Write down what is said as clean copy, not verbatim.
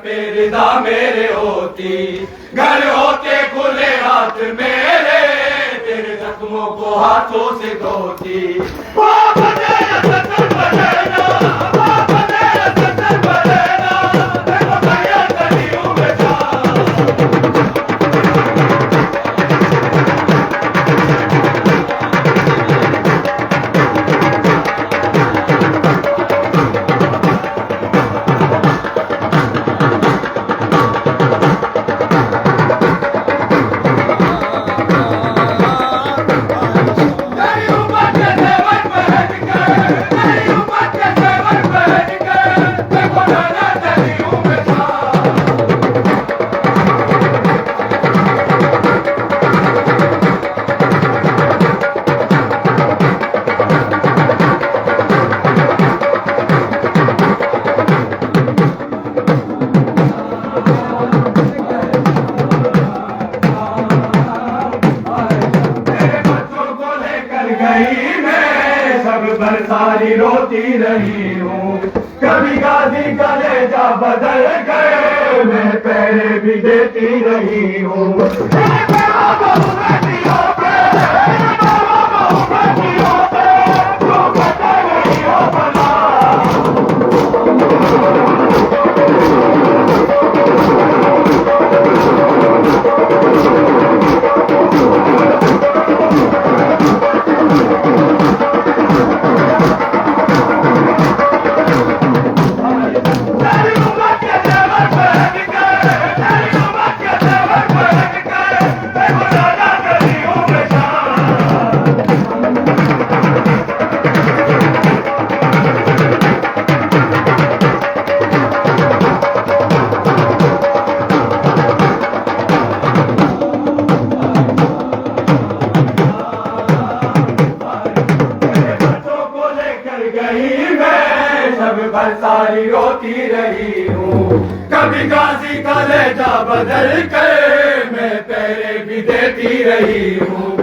पे रिदा मेरे होती, घर होते खुले हाथ मेरे, तेरे जख्मों को हाथों से धोती। सब पर सारी रोती रही हूँ, कभी गाजी कलेजा बदल गए, मैं पैरे भी देती रही हूँ। सब पर सारी रोती रही हूँ, कभी गाजी कलेजा बदल कर, मैं पैरे भी देती रही हूँ।